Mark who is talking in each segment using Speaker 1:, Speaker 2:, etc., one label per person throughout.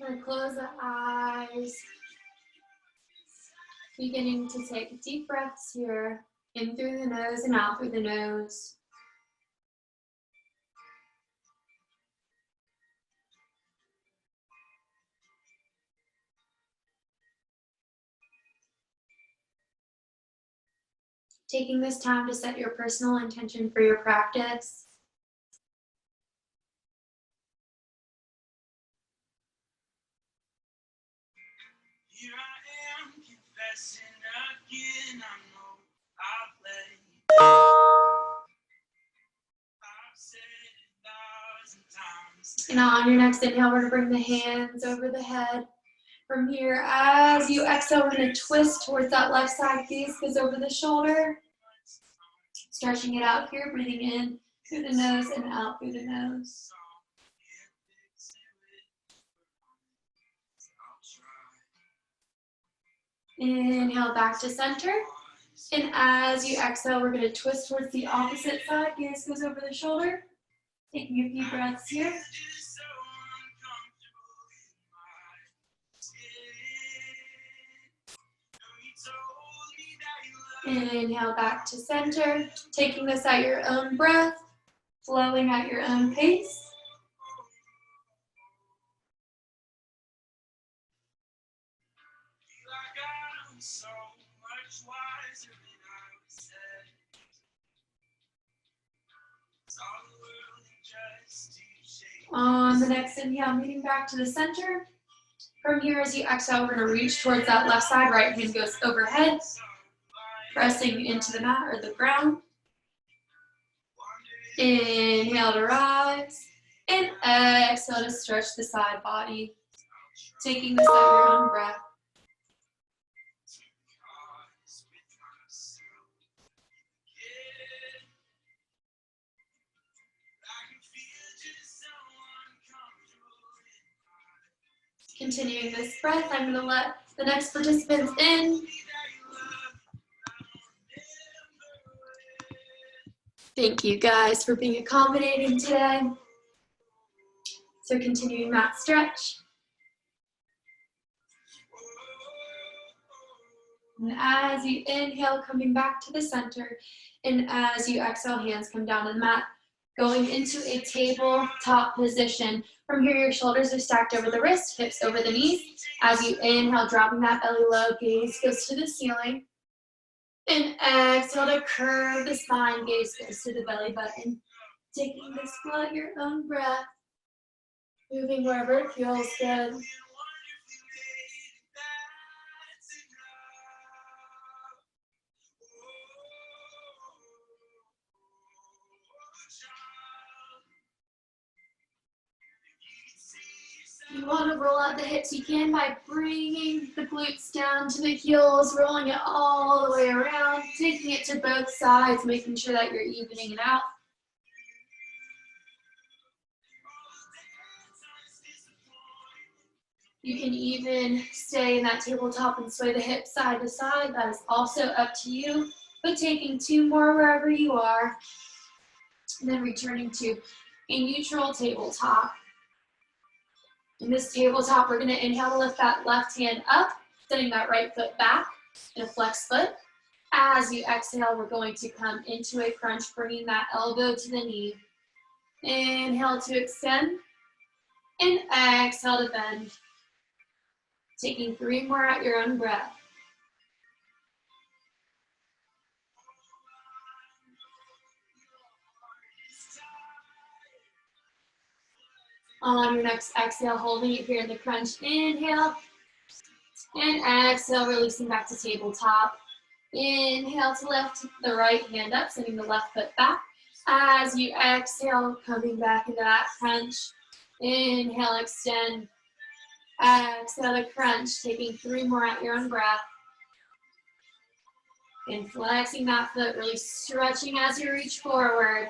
Speaker 1: And close the eyes. Beginning to take deep breaths here, in through the nose and out through the nose. Taking this time to set your personal intention for your practice.
Speaker 2: Here I am confessing again, I know I've let you. I've said it 1,000 times.
Speaker 1: And on your next inhale, we're going to bring the hands over the head. From here, as you exhale, we're going to twist towards that left side, gaze goes over the shoulder. Stretching it out here, breathing in through the nose and out through the nose. Inhale back to center. And as you exhale, we're going to twist towards the opposite side. Gaze goes over the shoulder. Taking a few breaths here. Inhale back to center. Taking this at your own breath. Flowing at your own pace.
Speaker 2: So much wiser than I was then. Saw the world in just 2 shades.
Speaker 1: On the next inhale, moving back to the center. From here, as you exhale, we're going to reach towards that left side. Right hand goes overhead, pressing into the mat or the ground. Inhale to rise. And exhale to stretch the side body. Taking this at your own breath. Continuing this breath, I'm going to let the next participants in. Thank you guys for being accommodating today. So continuing that stretch. And as you inhale, coming back to the center. And as you exhale, hands come down to the mat. Going into a tabletop position. From here, your shoulders are stacked over the wrists, hips over the knees. As you inhale, dropping that belly low, gaze goes to the ceiling. And exhale to curve the spine, gaze goes to the belly button. Taking this flow at your own breath. Moving wherever it feels good. You want to roll out the hips, you can by bringing the glutes down to the heels, rolling it all the way around, taking it to both sides, making sure that you're evening it out. You can even stay in that tabletop and sway the hips side to side. That is also up to you. But taking 2 more wherever you are. And then returning to a neutral tabletop. In this tabletop, we're going to inhale to lift that left hand up, sending that right foot back in a flex foot. As you exhale, we're going to come into a crunch, bringing that elbow to the knee. Inhale to extend, and exhale to bend. Taking 3 more at your own breath. On your next exhale, holding it here in the crunch, inhale. And exhale, releasing back to tabletop. Inhale to lift the right hand up, sending the left foot back. As you exhale, coming back into that crunch. Inhale, extend. Exhale to crunch, taking 3 more at your own breath. And flexing that foot, really stretching as you reach forward.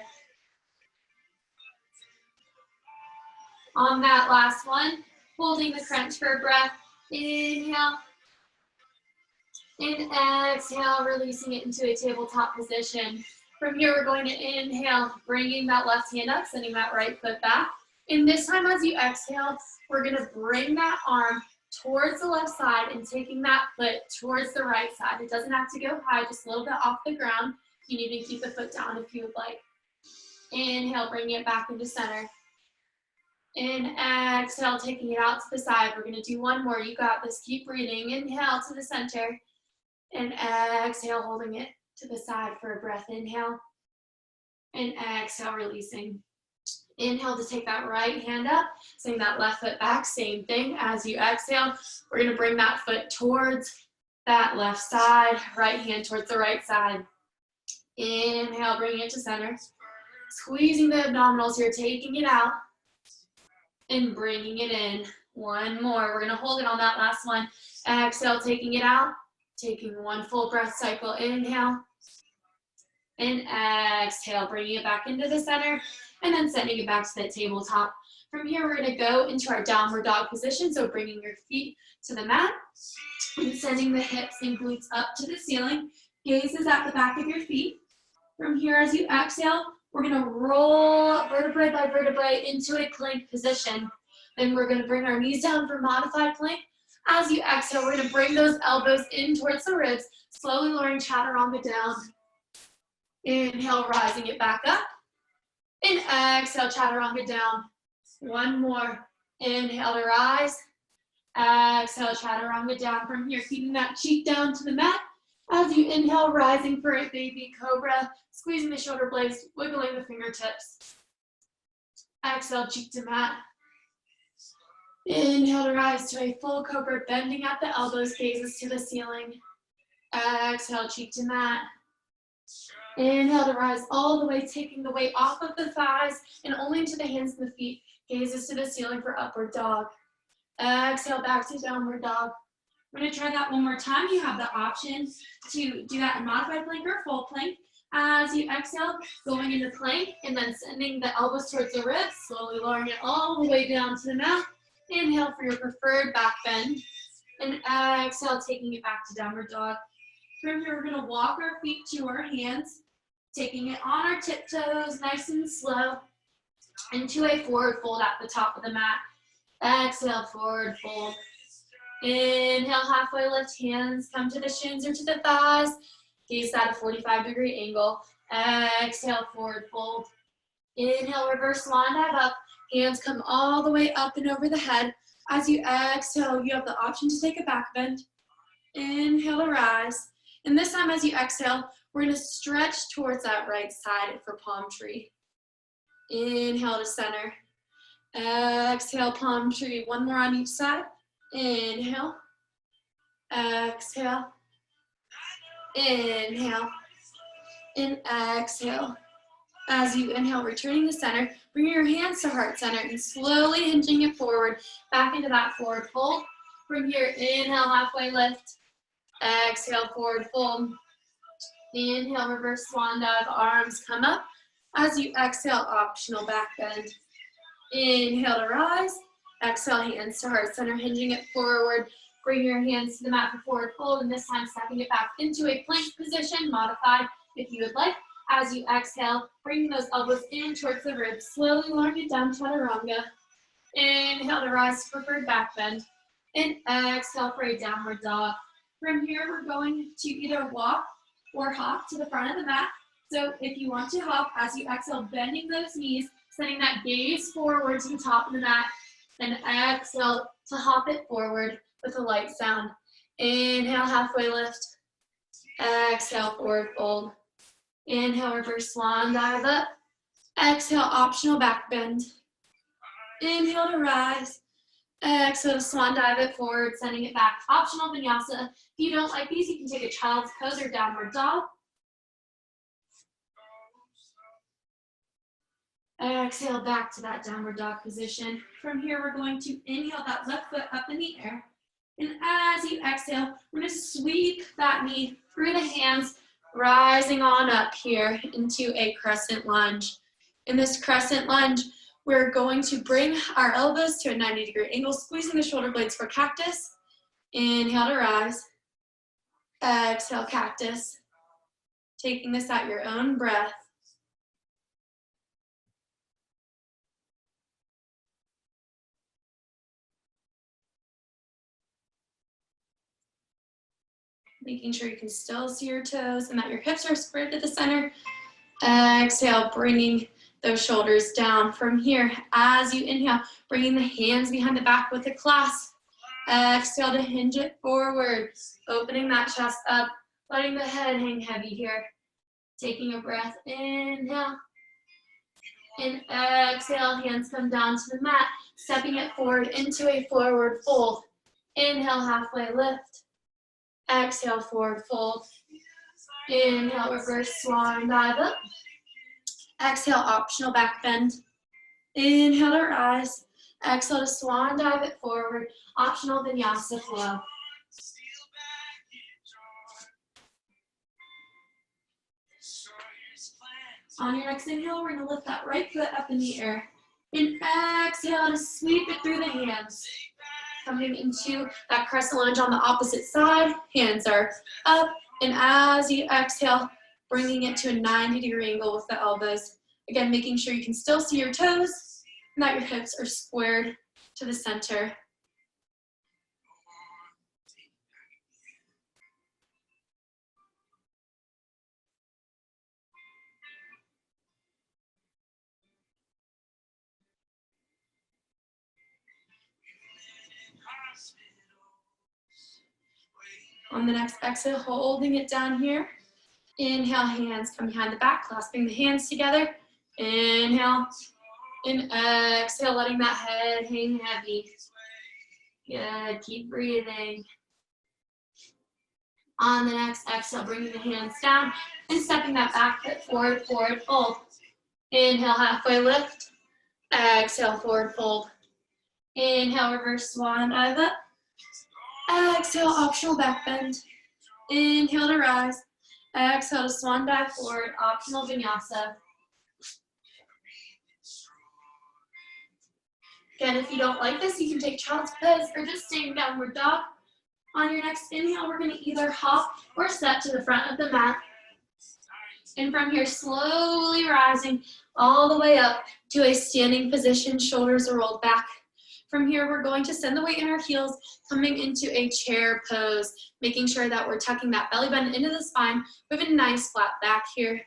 Speaker 1: On that last one, holding the crunch for a breath. Inhale. And exhale, releasing it into a tabletop position. From here, we're going to inhale, bringing that left hand up, sending that right foot back. And this time as you exhale, we're gonna bring that arm towards the left side and taking that foot towards the right side. It doesn't have to go high, just a little bit off the ground. You need to keep the foot down if you would like. Inhale, bring it back into center. And exhale, taking it out to the side. We're gonna do one more. You got this. Keep breathing. Inhale to the center. And exhale, holding it to the side for a breath. Inhale. And exhale, releasing. Inhale to take that right hand up. Send that left foot back. Same thing as you exhale. We're gonna bring that foot towards that left side. Right hand towards the right side. Inhale, bring it to center. Squeezing the abdominals here, taking it out. And bringing it in. One more. We're gonna hold it on that last one. Exhale, taking it out. Taking one full breath cycle. Inhale. And exhale, bringing it back into the center. And then sending it back to the tabletop. From here, we're gonna go into our downward dog position. So bringing your feet to the mat. And sending the hips and glutes up to the ceiling. Gaze is at the back of your feet. From here, as you exhale, we're gonna roll vertebrae by vertebrae into a plank position. Then we're gonna bring our knees down for modified plank. As you exhale, we're gonna bring those elbows in towards the ribs, slowly lowering chaturanga down. Inhale, rising it back up. And exhale, chaturanga down. One more. Inhale to rise. Exhale, chaturanga down. From here, keeping that cheek down to the mat. As you inhale, rising for a baby cobra, squeezing the shoulder blades, wiggling the fingertips. Exhale, cheek to mat. Inhale to rise to a full cobra, bending at the elbows, gazes to the ceiling. Exhale, cheek to mat. Inhale to rise all the way, taking the weight off of the thighs and only into the hands and the feet, gazes to the ceiling for upward dog. Exhale, back to downward dog. We're gonna try that one more time. You have the option to do that in modified plank or full plank. As you exhale, going into plank and then sending the elbows towards the ribs, slowly lowering it all the way down to the mat. Inhale for your preferred back bend. And exhale, taking it back to downward dog. From here, we're gonna walk our feet to our hands, taking it on our tiptoes, nice and slow, into a forward fold at the top of the mat. Exhale, forward fold. Inhale, halfway lift, hands come to the shins or to the thighs. Gaze at a 45-degree angle. Exhale, forward fold. Inhale, reverse swan dive up. Hands come all the way up and over the head. As you exhale, you have the option to take a back bend. Inhale to rise. And this time as you exhale, we're gonna stretch towards that right side for palm tree. Inhale to center. Exhale, palm tree. One more on each side. Inhale. Exhale. Inhale. And exhale. As you inhale, returning to center, bring your hands to heart center and slowly hinging it forward, back into that forward fold. From here, inhale, halfway lift. Exhale, forward fold. Inhale, reverse swan dive, arms come up. As you exhale, optional back bend. Inhale to rise. Exhale, hands to heart center, hinging it forward. Bring your hands to the mat for forward fold, and this time stepping it back into a plank position, modified if you would like. As you exhale, bringing those elbows in towards the ribs, slowly lowering it down, chaturanga. Inhale to rise, preferred back bend. And exhale for a downward dog. From here, we're going to either walk or hop to the front of the mat. So if you want to hop, as you exhale, bending those knees, sending that gaze forward to the top of the mat, and exhale to hop it forward with a light sound. Inhale, halfway lift. Exhale, forward fold. Inhale, reverse swan dive up. Exhale, optional back bend. Inhale to rise. Exhale to swan dive it forward, sending it back. Optional vinyasa. If you don't like these, you can take a child's pose or downward dog. Exhale back to that downward dog position. From here, we're going to inhale that left foot up in the air. And as you exhale, we're gonna sweep that knee through the hands, rising on up here into a crescent lunge. In this crescent lunge, we're going to bring our elbows to a 90-degree angle, squeezing the shoulder blades for cactus. Inhale to rise. Exhale, cactus. Taking this at your own breath. Making sure you can still see your toes and that your hips are squared to the center. Exhale, bringing those shoulders down. From here, as you inhale, bringing the hands behind the back with a clasp. Exhale to hinge it forward, opening that chest up, letting the head hang heavy here. Taking a breath, inhale. And exhale, hands come down to the mat, stepping it forward into a forward fold. Inhale, halfway lift. Exhale, forward fold. Inhale, reverse swan dive up. Exhale, optional back bend. Inhale to rise. Exhale to swan dive it forward. Optional vinyasa flow. On your next inhale, we're going to lift that right foot up in the air. And exhale to sweep it through the hands. Coming into that crescent lunge on the opposite side. Hands are up. And as you exhale, bringing it to a 90-degree angle with the elbows. Again, making sure you can still see your toes and that your hips are squared to the center. On the next exhale, holding it down here. Inhale, hands come behind the back, clasping the hands together. Inhale, and exhale, letting that head hang heavy. Good, keep breathing. On the next exhale, bringing the hands down and stepping that back foot forward, forward fold. Inhale, halfway lift. Exhale, forward fold. Inhale, reverse swan dive up. Exhale, optional back bend. Inhale to rise. Exhale to swan dive forward, optional vinyasa. Again, if you don't like this, you can take child's pose or just stay in downward dog. On your next inhale, we're going to either hop or step to the front of the mat. And from here, slowly rising all the way up to a standing position, shoulders are rolled back. From here, we're going to send the weight in our heels, coming into a chair pose, making sure that we're tucking that belly button into the spine with a nice flat back here.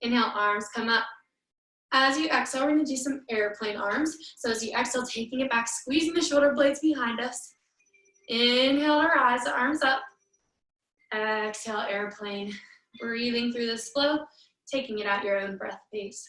Speaker 1: Inhale, arms come up. As you exhale, we're going to do some airplane arms. So as you exhale, taking it back, squeezing the shoulder blades behind us. Inhale to rise, the arms up. Exhale, airplane. Breathing through this flow, taking it at your own breath pace.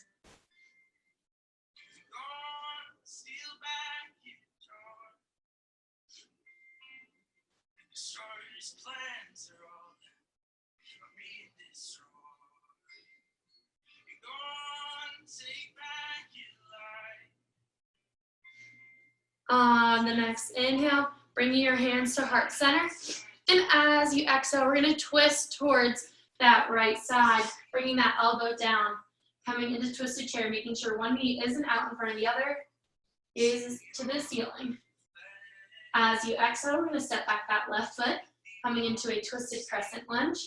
Speaker 1: On the next inhale, bringing your hands to heart center. And as you exhale, we're going to twist towards that right side, bringing that elbow down, coming into twisted chair, making sure one knee isn't out in front of the other, is to the ceiling. As you exhale, we're going to step back that left foot, coming into a twisted crescent lunge.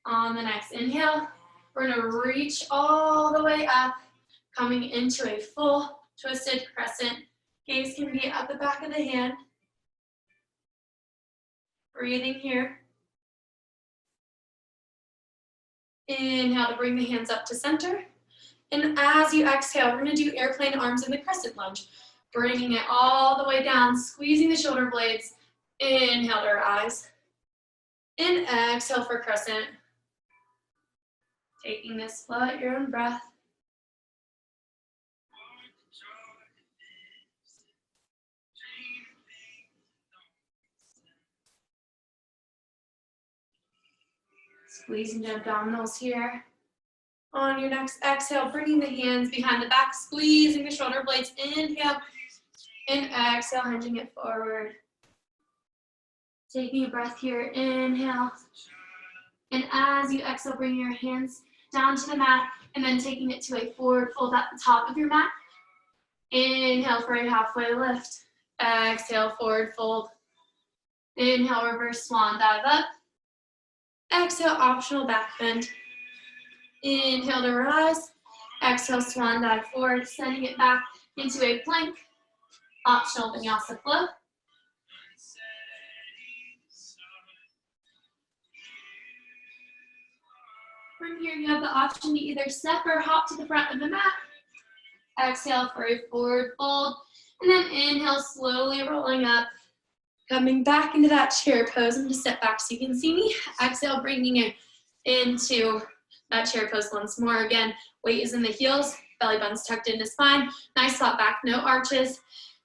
Speaker 1: On the next inhale, we're going to reach all the way up, coming into a full twisted crescent. Gaze can be at the back of the hand. Breathing here. Inhale to bring the hands up to center. And as you exhale, we're going to do airplane arms in the crescent lunge. Bringing it all the way down, squeezing the shoulder blades. Inhale to rise. And exhale for crescent. Taking this slow at your own breath. Squeezing the abdominals here. On your next exhale, bringing the hands behind the back, squeezing the shoulder blades. Inhale, and exhale, hinging it forward. Taking a breath here, inhale. And as you exhale, bring your hands down to the mat, and then taking it to a forward fold at the top of your mat. Inhale for a halfway lift. Exhale, forward fold. Inhale, reverse swan dive up. Exhale, optional back bend. Inhale to rise. Exhale, swan dive forward, sending it back into a plank. Optional vinyasa flow. From here, you have the option to either step or hop to the front of the mat. Exhale for a forward fold, and then inhale, slowly rolling up, coming back into that chair pose. I'm gonna step back so you can see me. Exhale, bringing it into that chair pose once more. Again, weight is in the heels, belly button's tucked into spine. Nice flat back, no arches.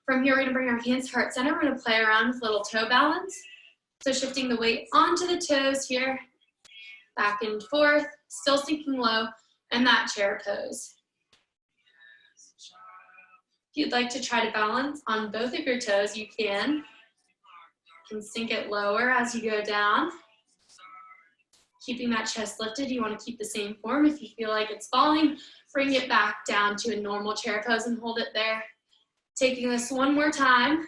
Speaker 1: From here, we're gonna bring our hands to heart center. We're gonna play around with little toe balance. So shifting the weight onto the toes here, back and forth, still sinking low, and that chair pose. If you'd like to try to balance on both of your toes, you can. You can sink it lower as you go down. Keeping that chest lifted, you want to keep the same form. If you feel like it's falling, bring it back down to a normal chair pose and hold it there. Taking this one more time.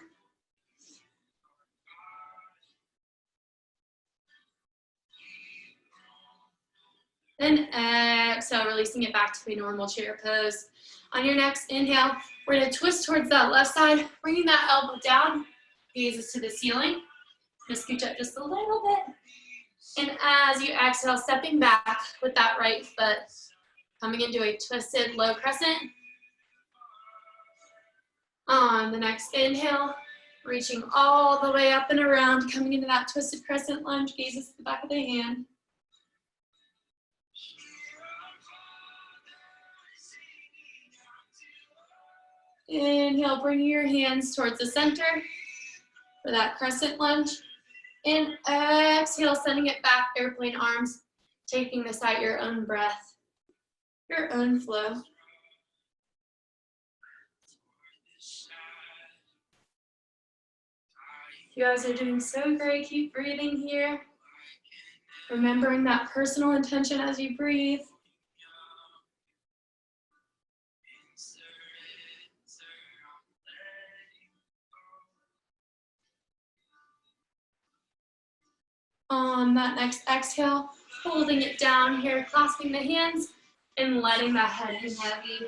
Speaker 1: Then exhale, releasing it back to a normal chair pose. On your next inhale, we're gonna twist towards that left side, bringing that elbow down, gazes to the ceiling. Just scooch up just a little bit. And as you exhale, stepping back with that right foot, coming into a twisted low crescent. On the next inhale, reaching all the way up and around, coming into that twisted crescent lunge, gazes to the back of the hand. Inhale, bringing your hands towards the center for that crescent lunge. And exhale, sending it back, airplane arms, taking this at your own breath, your own flow. You guys are doing so great. Keep breathing here. Remembering that personal intention as you breathe. On that next exhale, holding it down here, clasping the hands and letting that head hang heavy.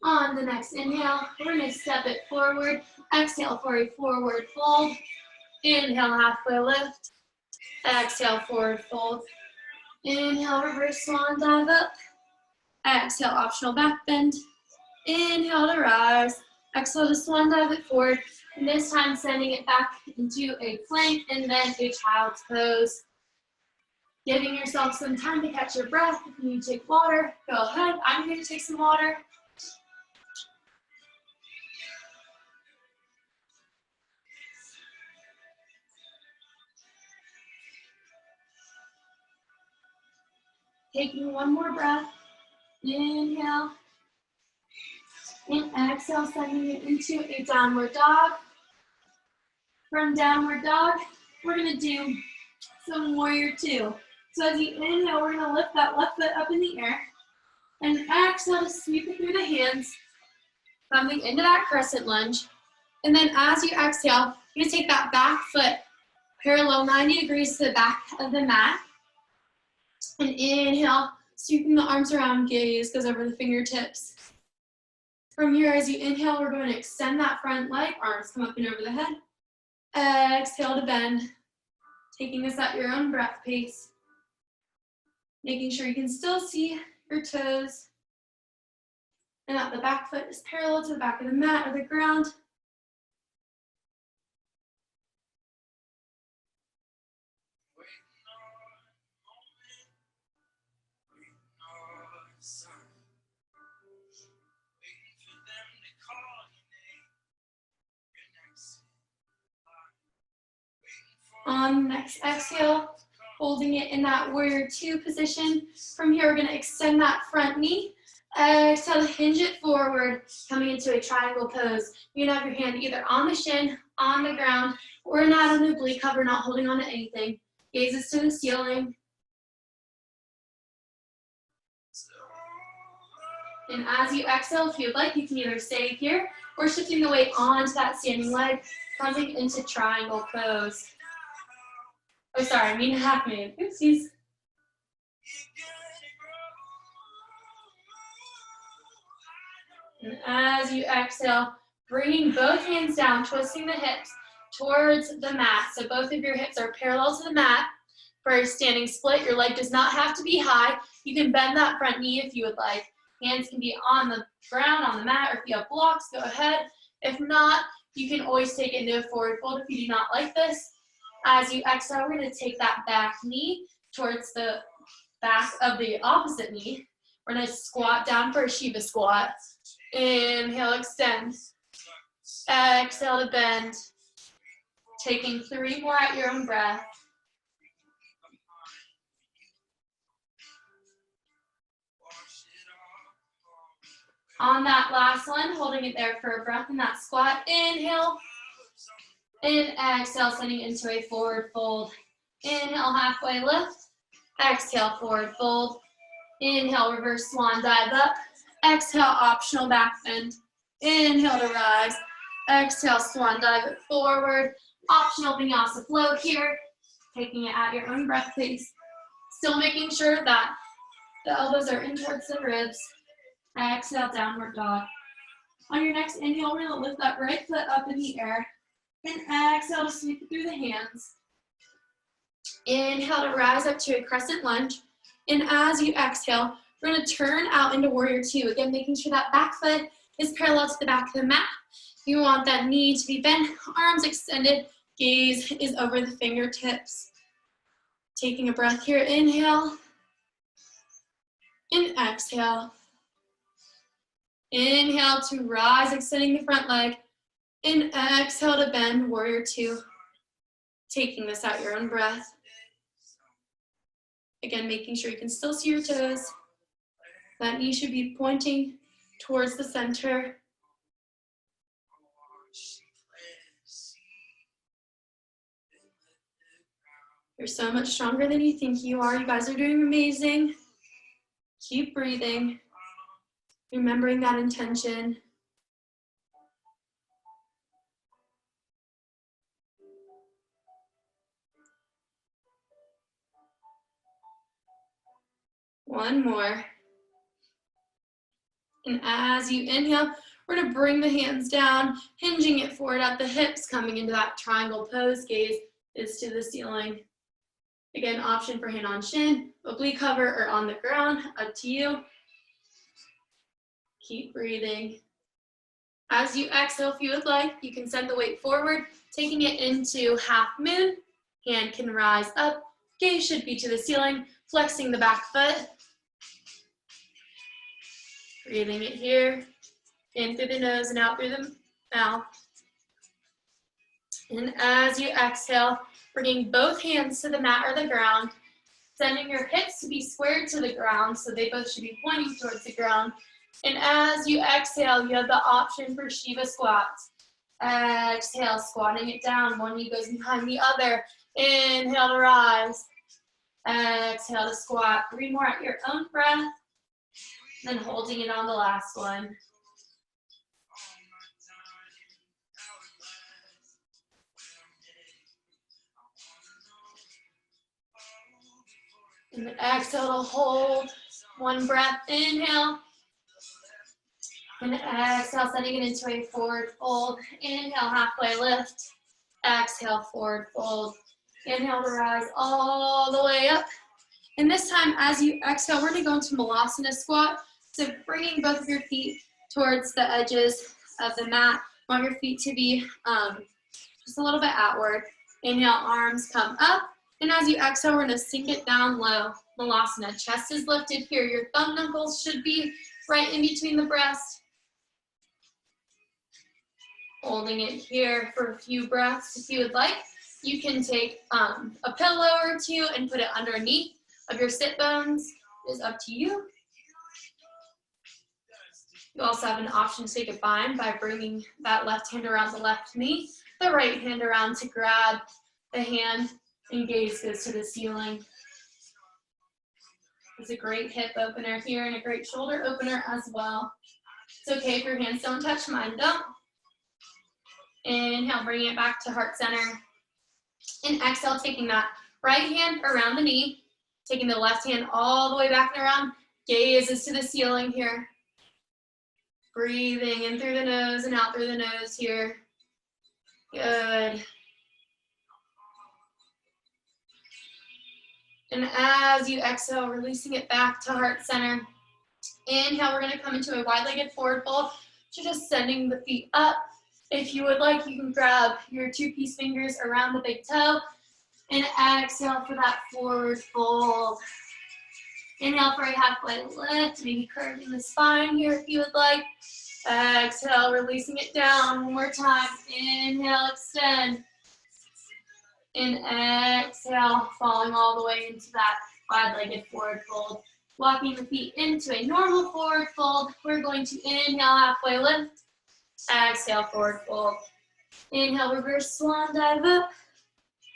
Speaker 1: On the next inhale, we're gonna step it forward. Exhale for a forward fold. Inhale, halfway lift. Exhale, forward fold. Inhale, reverse swan dive up. Exhale, optional back bend. Inhale to rise. Exhale to swan dive it forward. And this time sending it back into a plank and then a child's pose. Giving yourself some time to catch your breath. If you need to take water, go ahead. I'm going to take some water. Taking one more breath. Inhale. And exhale, sending it into a downward dog. From downward dog, we're gonna do some warrior two. So as you inhale, we're gonna lift that left foot up in the air. And exhale to sweep it through the hands, coming into that crescent lunge. And then as you exhale, you're gonna take that back foot parallel 90 degrees to the back of the mat. And inhale, sweeping the arms around, gaze goes over the fingertips. From here, as you inhale, we're going to extend that front leg, arms come up and over the head. Exhale to bend, taking this at your own breath pace. Making sure you can still see your toes. And that the back foot is parallel to the back of the mat or the ground. On next exhale, holding it in that warrior two position. From here, we're gonna extend that front knee. Exhale to hinge it forward, coming into a triangle pose. You can have your hand either on the shin, on the ground, or not on the oblique cover, not holding on to anything. Gazes to the ceiling. And as you exhale, if you'd like, you can either stay here or shifting the weight onto that standing leg, coming into triangle pose. Oh, sorry, I mean half moon. Oopsies. And as you exhale, bringing both hands down, twisting the hips, towards the mat. So both of your hips are parallel to the mat. For a standing split, your leg does not have to be high. You can bend that front knee if you would like. Hands can be on the ground, on the mat, or if you have blocks, go ahead. If not, you can always take it into a forward fold if you do not like this. As you exhale, we're going to take that back knee towards the back of the opposite knee. We're going to squat down for a Shiva squat. Inhale, extend. Exhale to bend. Taking 3 more at your own breath. On that last one, holding it there for a breath in that squat. Inhale. And exhale, sending into a forward fold. Inhale, halfway lift. Exhale, forward fold. Inhale, reverse swan dive up. Exhale, optional back bend. Inhale to rise. Exhale, swan dive it forward. Optional vinyasa float here. Taking it at your own breath pace. Still making sure that the elbows are in towards the ribs. Exhale, downward dog. On your next inhale, we're going to lift that right foot up in the air. And exhale to sweep it through the hands. Inhale to rise up to a crescent lunge. And as you exhale, we're going to turn out into warrior 2. Again, making sure that back foot is parallel to the back of the mat. You want that knee to be bent, arms extended, gaze is over the fingertips. Taking a breath here, inhale. And exhale. Inhale to rise, extending the front leg. And exhale to bend, warrior 2. Taking this at your own breath. Again, making sure you can still see your toes. That knee should be pointing towards the center. You're so much stronger than you think you are. You guys are doing amazing. Keep breathing. Remembering that intention. One more. And as you inhale, we're going to bring the hands down, hinging it forward at the hips, coming into that triangle pose. Gaze is to the ceiling. Again, option for hand on shin, oblique hover, or on the ground, up to you. Keep breathing. As you exhale, if you would like, you can send the weight forward, taking it into half moon. Hand can rise up. Gaze should be to the ceiling, flexing the back foot. Breathing it here, in through the nose and out through the mouth. And as you exhale, bringing both hands to the mat or the ground, sending your hips to be squared to the ground, so they both should be pointing towards the ground. And as you exhale, you have the option for Shiva squats. Exhale, squatting it down. One knee goes behind the other. Inhale to rise. Exhale to squat. 3 more at your own breath. Then holding it on the last one. And exhale to hold. 1 breath, inhale. And exhale, sending it into a forward fold. Inhale, halfway lift. Exhale, forward fold. Inhale to rise all the way up. And this time, as you exhale, we're going to go into Malasana squat. So bringing both of your feet towards the edges of the mat. You want your feet to be just a little bit outward. Inhale, arms come up. And as you exhale, we're going to sink it down low. Malasana, chest is lifted here. Your thumb knuckles should be right in between the breast. Holding it here for a few breaths. If you would like, you can take a pillow or 2 and put it underneath of your sit bones. It is up to you. You also have an option to take a bind by bringing that left hand around the left knee, the right hand around to grab the hand, and gaze goes to the ceiling. It's a great hip opener here and a great shoulder opener as well. It's okay if your hands don't touch, mine don't. Inhale, bring it back to heart center. And exhale, taking that right hand around the knee, taking the left hand all the way back and around. Gaze is to the ceiling here. Breathing in through the nose and out through the nose here. Good. And as you exhale, releasing it back to heart center. Inhale, we're gonna come into a wide-legged forward fold. So just sending the feet up. If you would like, you can grab your 2-piece fingers around the big toe and exhale for that forward fold. Inhale for a halfway lift, maybe curving the spine here if you would like. Exhale, releasing it down one more time. Inhale, extend. And exhale, falling all the way into that wide-legged forward fold. Walking the feet into a normal forward fold. We're going to inhale, halfway lift. Exhale, forward fold. Inhale, reverse swan dive up.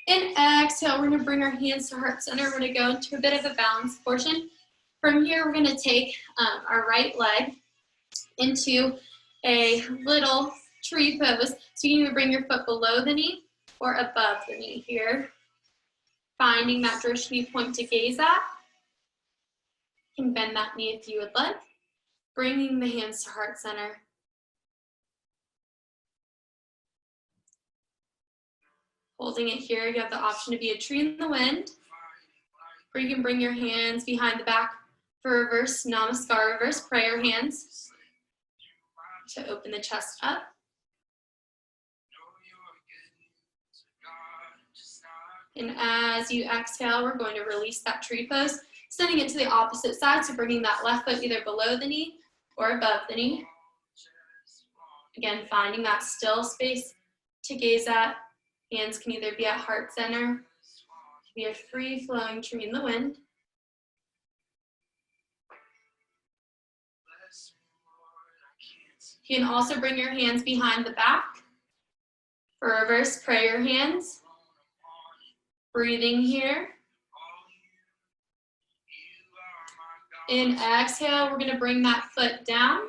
Speaker 1: And exhale, we're gonna bring our hands to heart center. We're gonna go into a bit of a balance portion. From here, we're gonna take our right leg into a little tree pose. So you can either bring your foot below the knee or above the knee here. Finding that drishti point to gaze at. You can bend that knee if you would like. Bringing the hands to heart center. Holding it here, you have the option to be a tree in the wind, or you can bring your hands behind the back for reverse namaskar, reverse prayer hands to open the chest up. And as you exhale, we're going to release that tree pose, sending it to the opposite side, so bringing that left foot either below the knee or above the knee. Again, finding that still space to gaze at. Hands can either be at heart center, be a free-flowing tree in the wind. You can also bring your hands behind the back for reverse prayer hands. Breathing here. In exhale, we're going to bring that foot down.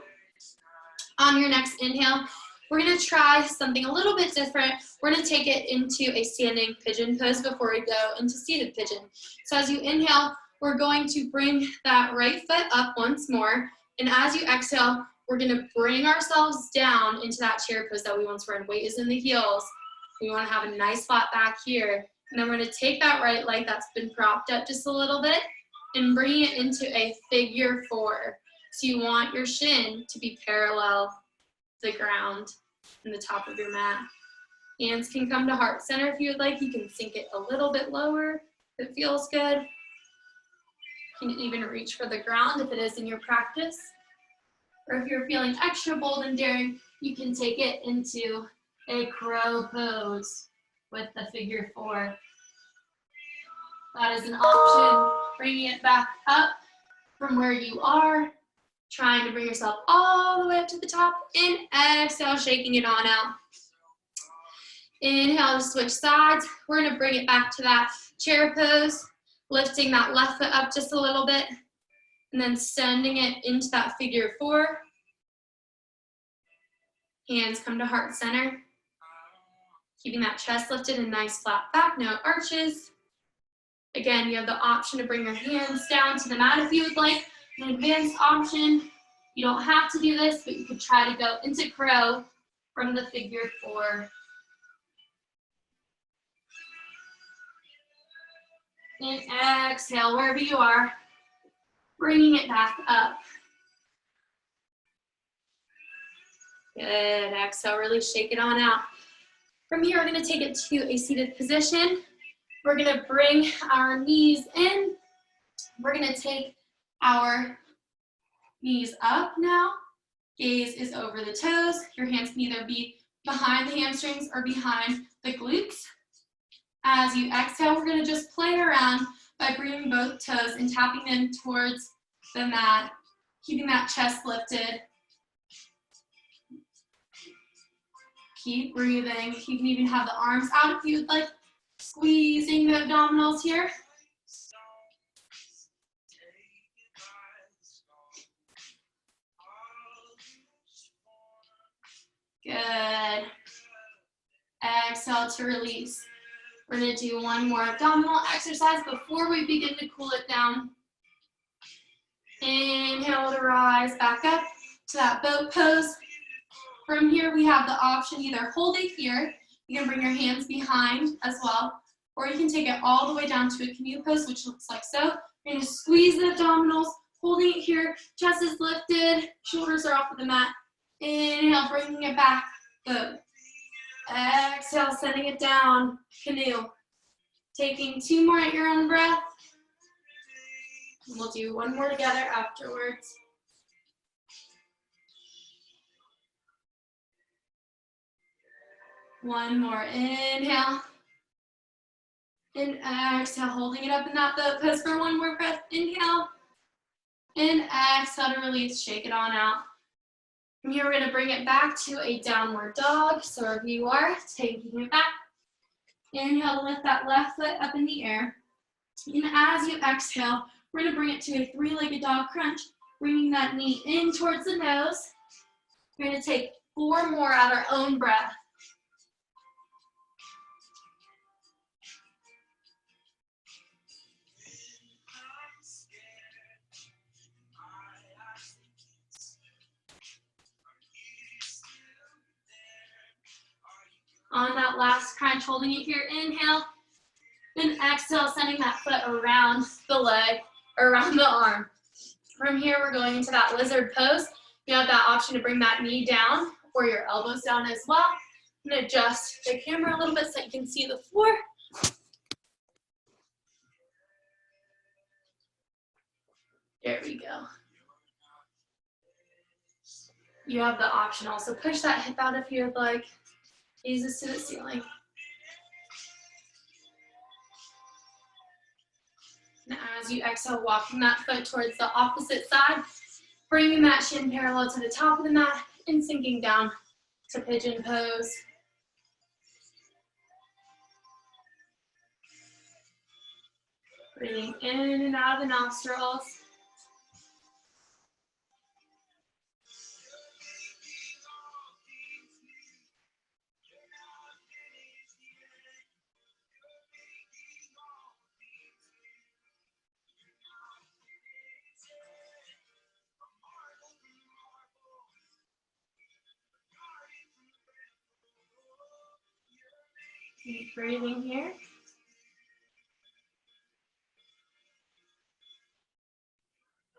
Speaker 1: On your next inhale, we're going to try something a little bit different. We're going to take it into a standing pigeon pose before we go into seated pigeon. So as you inhale, we're going to bring that right foot up once more. And as you exhale, we're going to bring ourselves down into that chair pose that we once were in. Weight is in the heels. We want to have a nice flat back here. And then we're going to take that right leg that's been propped up just a little bit and bring it into a figure 4. So you want your shin to be parallel to the ground and the top of your mat. Hands can come to heart center if you would like. You can sink it a little bit lower if it feels good. You can even reach for the ground if it is in your practice. Or if you're feeling extra bold and daring, you can take it into a crow pose with the figure 4. That is an option. Bringing it back up from where you are. Trying to bring yourself all the way up to the top. And exhale, shaking it on out. Inhale to switch sides. We're going to bring it back to that chair pose. Lifting that left foot up just a little bit. And then sending it into that figure 4. Hands come to heart center. Keeping that chest lifted and nice flat back, no arches. Again, you have the option to bring your hands down to the mat if you would like. An advanced option, you don't have to do this, but you could try to go into crow from the figure 4. And exhale, wherever you are, bringing it back up. Good, exhale, really shake it on out. From here, we're gonna take it to a seated position. We're gonna bring our knees in. We're gonna take our knees up now. Gaze is over the toes. Your hands can either be behind the hamstrings or behind the glutes. As you exhale, we're gonna just play around by bringing both toes and tapping them towards the mat, keeping that chest lifted. Keep breathing. You can even have the arms out if you would like. Squeezing the abdominals here. Good. Exhale to release. We're going to do one more abdominal exercise before we begin to cool it down. Inhale to rise back up to that boat pose. From here, we have the option either hold it here. You can bring your hands behind as well, or you can take it all the way down to a canoe pose, which looks like so. You're gonna squeeze the abdominals, holding it here, chest is lifted, shoulders are off of the mat. Inhale, bringing it back, boom. Exhale, sending it down, canoe. Taking 2 more at your own breath. And we'll do 1 more together afterwards. One more, inhale. And exhale, holding it up in that boat pose for 1 more breath. Inhale. And exhale to release, shake it on out. From here, we're gonna bring it back to a downward dog. So wherever you are, taking it back. Inhale, lift that left foot up in the air. And as you exhale, we're gonna bring it to a 3-legged dog crunch, bringing that knee in towards the nose. We're gonna take 4 more at our own breath. On that last crunch, holding it here, inhale. Then exhale, sending that foot around the leg, around the arm. From here, we're going into that lizard pose. You have that option to bring that knee down or your elbows down as well. I'm gonna adjust the camera a little bit so you can see the floor. There we go. You have the option also push that hip out if you would like. Gaze this to the ceiling. And as you exhale, walking that foot towards the opposite side, bringing that shin parallel to the top of the mat and sinking down to pigeon pose. Breathing in and out of the nostrils. Keep breathing here.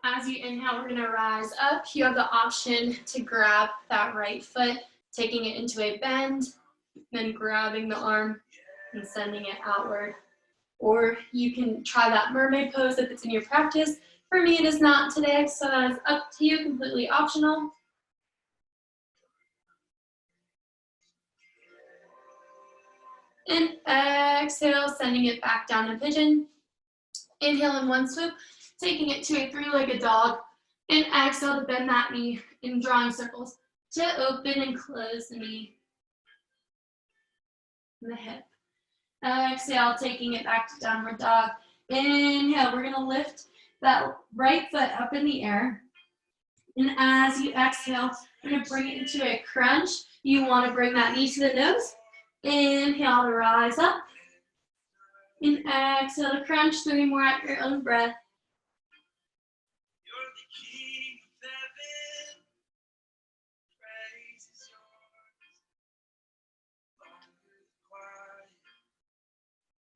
Speaker 1: As you inhale, we're gonna rise up. You have the option to grab that right foot, taking it into a bend, then grabbing the arm and sending it outward. Or you can try that mermaid pose if it's in your practice. For me, it is not today, so that is up to you, completely optional. And exhale, sending it back down to pigeon. Inhale in one swoop, taking it to a 3-legged dog. And exhale to bend that knee in drawing circles to open and close the knee and the hip. Exhale, taking it back to downward dog. Inhale, we're gonna lift that right foot up in the air. And as you exhale, we're gonna bring it into a crunch. You wanna bring that knee to the nose. Inhale to rise up. And exhale to crunch, 3 more at your own breath.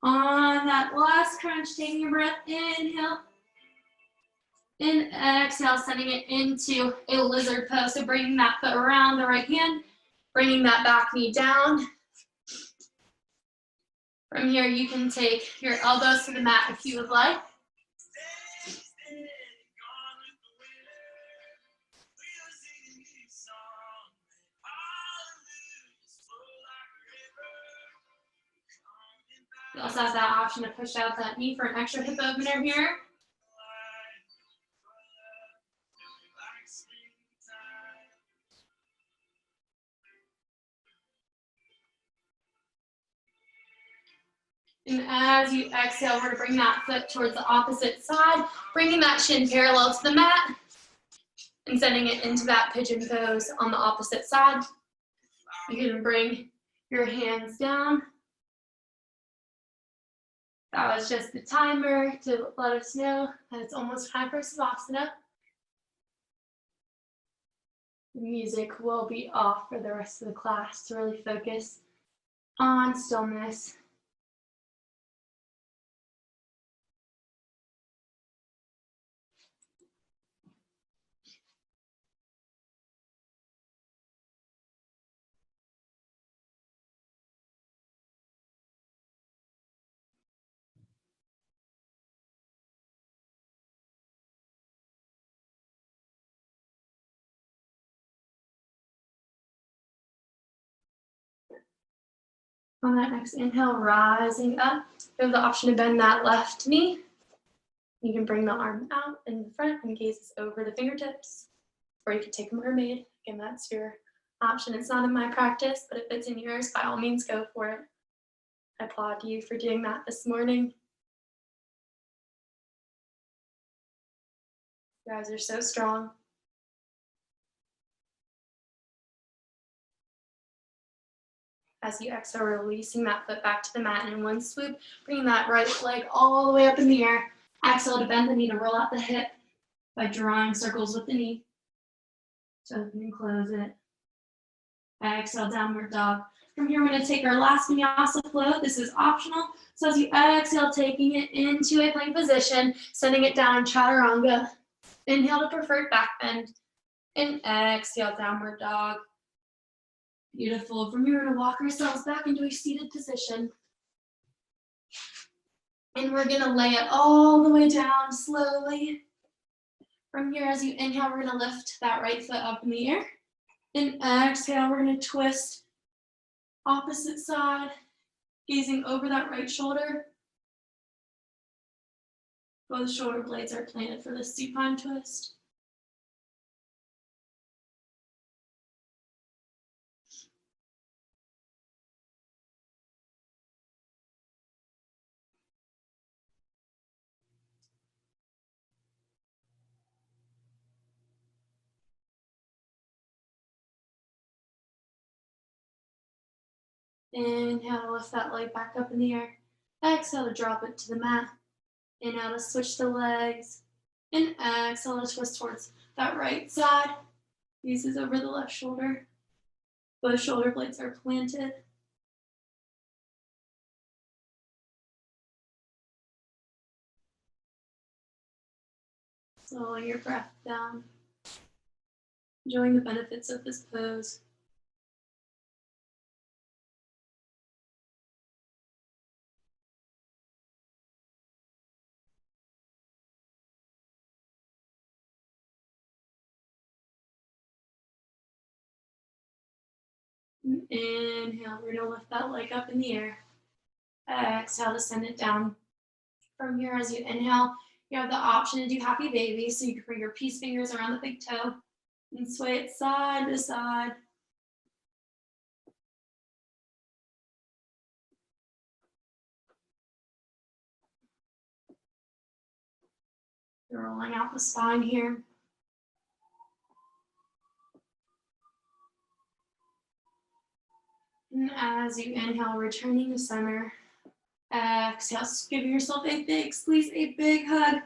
Speaker 1: On that last crunch, taking your breath, inhale. And exhale, sending it into a lizard pose. So bringing that foot around the right hand, bringing that back knee down. From here, you can take your elbows to the mat if you would like. You also have that option to push out that knee for an extra hip opener here. And as you exhale, we're going to bring that foot towards the opposite side, bringing that shin parallel to the mat and sending it into that pigeon pose on the opposite side. You can bring your hands down. That was just the timer to let us know that it's almost time for Savasana. The music will be off for the rest of the class to really focus on stillness. On that next inhale, rising up, you have the option to bend that left knee. You can bring the arm out in the front and gaze over the fingertips, or you could take a mermaid. Again, that's your option. It's not in my practice, but if it's in yours, by all means, go for it. I applaud you for doing that this morning. You guys are so strong. As you exhale, releasing that foot back to the mat, and in one swoop, bringing that right leg all the way up in the air. Exhale to bend the knee to roll out the hip by drawing circles with the knee. So open and close it. Exhale, downward dog. From here, we're going to take our last vinyasa flow. This is optional. So as you exhale, taking it into a plank position, sending it down, chaturanga. Inhale to preferred back bend. And exhale, downward dog. Beautiful. From here, we're going to walk ourselves back into a seated position. And we're going to lay it all the way down slowly. From here, as you inhale, we're going to lift that right foot up in the air. And exhale, we're going to twist opposite side, gazing over that right shoulder. Both shoulder blades are planted for the supine twist. Inhale to lift that leg back up in the air. Exhale to drop it to the mat. Inhale to switch the legs. And exhale to twist towards that right side. Gazes over the left shoulder. Both shoulder blades are planted. Slowing your breath down. Enjoying the benefits of this pose. Inhale, we're going to lift that leg up in the air. Exhale to send it down. From here, as you inhale, you have the option to do happy baby. So you can bring your peace fingers around the big toe and sway it side to side. You're rolling out the spine here. And as you inhale, returning to center. Exhale, giving yourself a big squeeze, a big hug,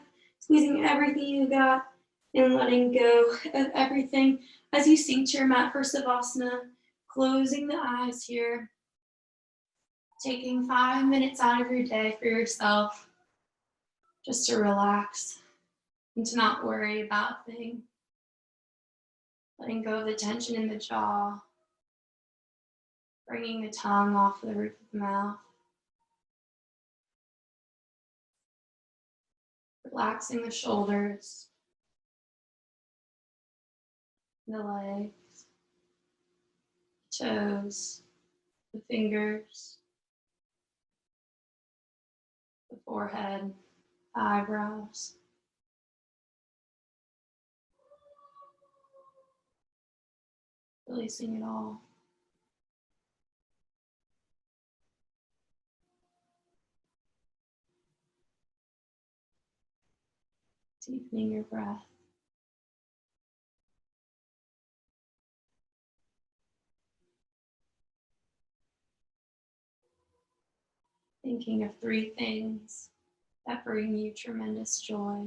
Speaker 1: squeezing everything you got and letting go of everything as you sink to your mat for Savasana. Closing the eyes here. Taking 5 minutes out of your day for yourself just to relax and to not worry about things. Letting go of the tension in the jaw. Bringing the tongue off the roof of the mouth. Relaxing the shoulders, the legs, toes, the fingers, the forehead, eyebrows. Releasing it all. Deepening your breath. Thinking of 3 things that bring you tremendous joy.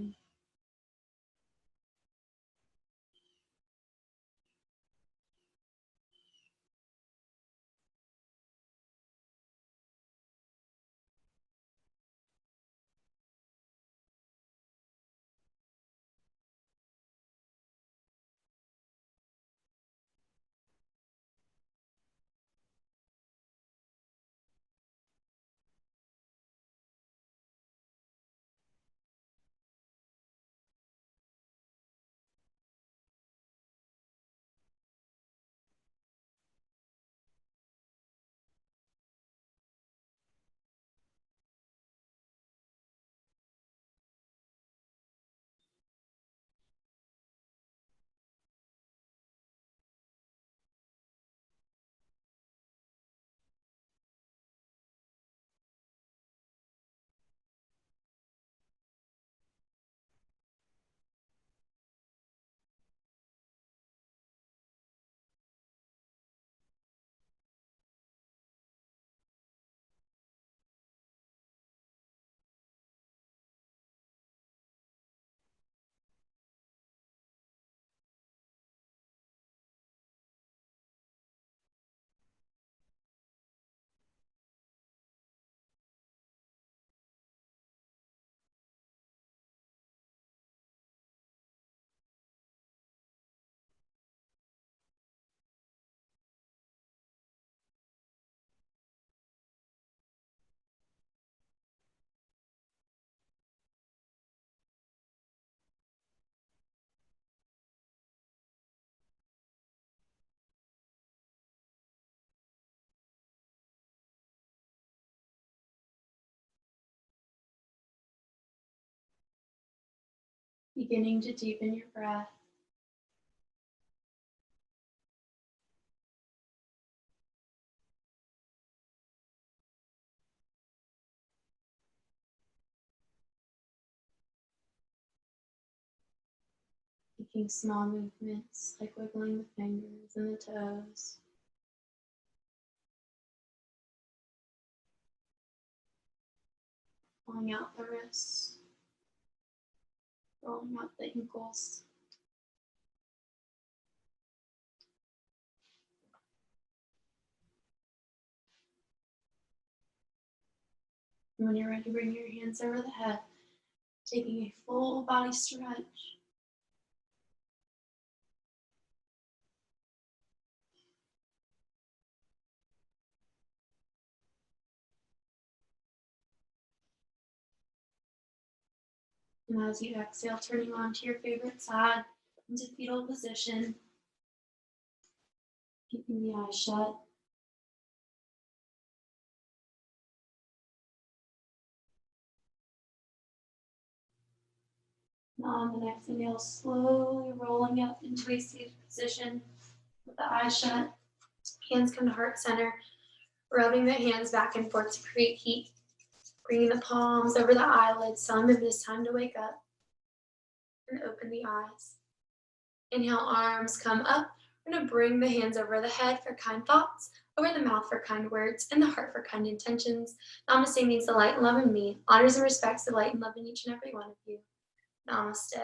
Speaker 1: Beginning to deepen your breath. Making small movements like wiggling the fingers and the toes. Pulling out the wrists. Rolling out the ankles. And when you're ready, bring your hands over the head, taking a full body stretch. And as you exhale, turning onto your favorite side into fetal position, keeping the eyes shut. Now on the next inhale, slowly rolling up into a seated position with the eyes shut. Hands come to heart center, rubbing the hands back and forth to create heat. Bringing the palms over the eyelids, telling them it's time to wake up and open the eyes. Inhale, arms come up. We're going to bring the hands over the head for kind thoughts, over the mouth for kind words, and the heart for kind intentions. Namaste means the light and love in me, honors and respects the light and love in each and every one of you. Namaste.